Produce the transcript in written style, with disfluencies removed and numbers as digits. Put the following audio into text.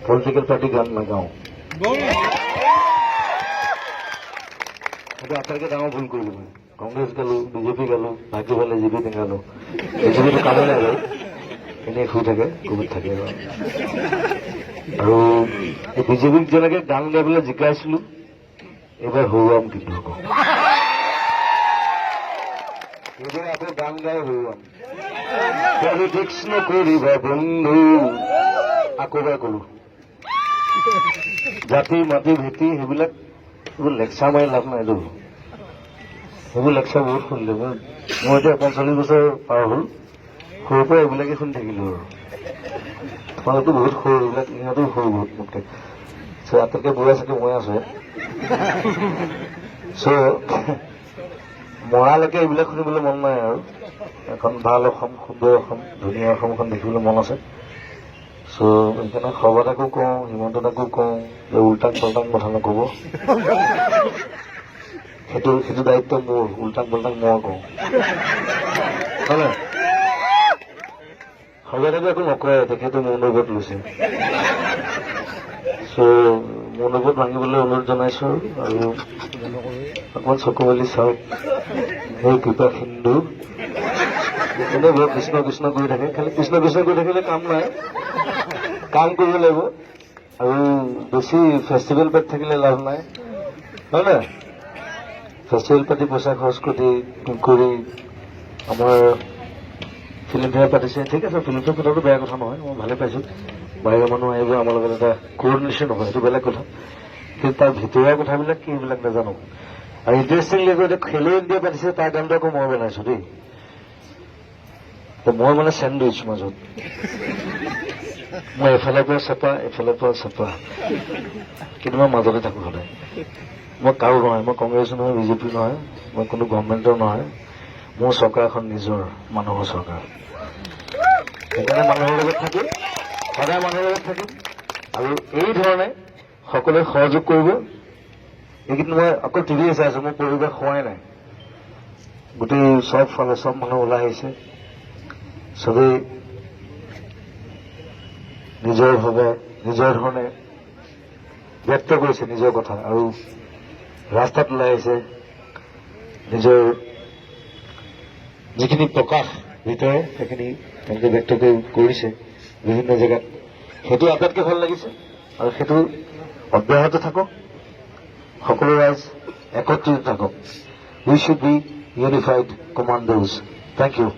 political party গান নাগাওঁ সেইটো আটাইতকৈ ডাঙৰ ভুল কৰিলো মই কংগ্ৰেছ গালো বিজেপি গালো ভাগ্য ভালে জিবি টেঙালো বিজেপিটো কামেই নাই বাৰু এনেই শুই থাকে কোভিড থাকে আৰু এই বিজেপিক যেনেকৈ গান গাই পেলাই জিকাইছিলো এইবাৰ হৰুৱাম কিন্তু এইবাৰ আকৌ গান গাই হৰুৱাম পলিটিক্স নকৰিবা বন্ধু আকৌ এবাৰ কলো জাতি মাটি ভেটি সেইবোৰ লেকচাৰ মাৰি লাভ নাইতো সেইবোৰ লেকচাৰ বহুত শুনিলো মই এতিয়া 45 বছৰ পাৰ হ'ল সৰুৰ পৰা এইবিলাকে শুনি থাকিলো আৰু তোমালোকতো বহুত সৰু এইবিলাক ইহঁতো সৰু বহুত মোতকে আটাইতকৈ বুঢ়া চাগে মই আছো মৰালৈকে এইবিলাক শুনিবলৈ মন নাই আৰু এখন ভাল অসম সুন্দৰ অসম ধুনীয়া অসমখন দেখিবলৈ মন আছে সেইকাৰণে সৰ্বতাকো কওঁ হিমন্ত দাকো কওঁ যে উল্টাং পাল্টাং কথা নকব সেইটো দায়িত্ব মোৰ উল্টাং পাল্টাং মই কওঁ হয় সৰ্বতাকো একো নকৰে তেখেতে মৌনব্ৰত লৈছে মৌনব্ৰত ভাঙিবলৈ অনুৰোধ জনাইছো আৰু অকণমান চকু মেলি চাওক সেই কৃপা সিন্ধু এনে বৰ কৃষ্ণ কৃষ্ণ কৰি থাকে খালি কৃষ্ণ কৃষ্ণ কৰি থাকিলে কাম নাই কাম কৰিব লাগিব আৰু বেছি ফেষ্টিভেল পাতি থাকিলে লাভ নাই হয় না ফেষ্টিভেল পাতি পইচা খৰচ কৰি আমাৰ ফিল্মফেয়াৰ পাতিছে ঠিক আছে ফিল্মফেয়াৰ পতাটো বেয়া কথা নহয় মই ভালে পাইছো বাহিৰৰ মানুহ আহিব আমাৰ লগত এটা কোঅৰ্ডিনেশ্যন হ'ব সেইটো বেলেগ কথা কিন্তু তাৰ ভিতৰীয়া কথাবিলাক কি এইবিলাক নাজানো আৰু ইণ্টাৰেষ্টিংলি এতিয়া খেলো ইণ্ডিয়া পাতিছে তাৰ গানটো আকৌ মই বনাইছো দেই মই মানে চেণ্ডউইচ মাজত মই এফালৰ পৰা চেপা কিন্তু মই মাজতে থাকো সদায় মই কাৰো নহয় মই কংগ্ৰেছো নহয় বিজেপি নহয় মই কোনো গভৰ্ণমেণ্টৰ নহয় মোৰ চৰকাৰখন নিজৰ মানুহৰ চৰকাৰ সেইকাৰণে মানুহৰ লগত থাকিম সদায় মানুহৰ লগত থাকিম আৰু এই ধৰণে সকলোৱে সহযোগ কৰিব এইকেইদিন মই অকল টিভি চাই আছো মোৰ পৰিৱেশ হোৱাই নাই গোটেই চব ফালে চব মানুহ ওলাই আহিছে চবেই নিজৰ ভাৱে নিজৰ ধৰণে ব্যক্ত কৰিছে নিজৰ কথা আৰু ৰাস্তাত ওলাই আহিছে নিজৰ যিখিনি প্ৰকাশ ভিতৰে সেইখিনি তেওঁলোকে ব্যক্ত কৰিছে বিভিন্ন জেগাত সেইটো আটাইতকৈ ভাল লাগিছে আৰু সেইটো অব্যাহত থাকক সকলো ৰাইজ একত্ৰিত থাকক we should be unified commandos thank U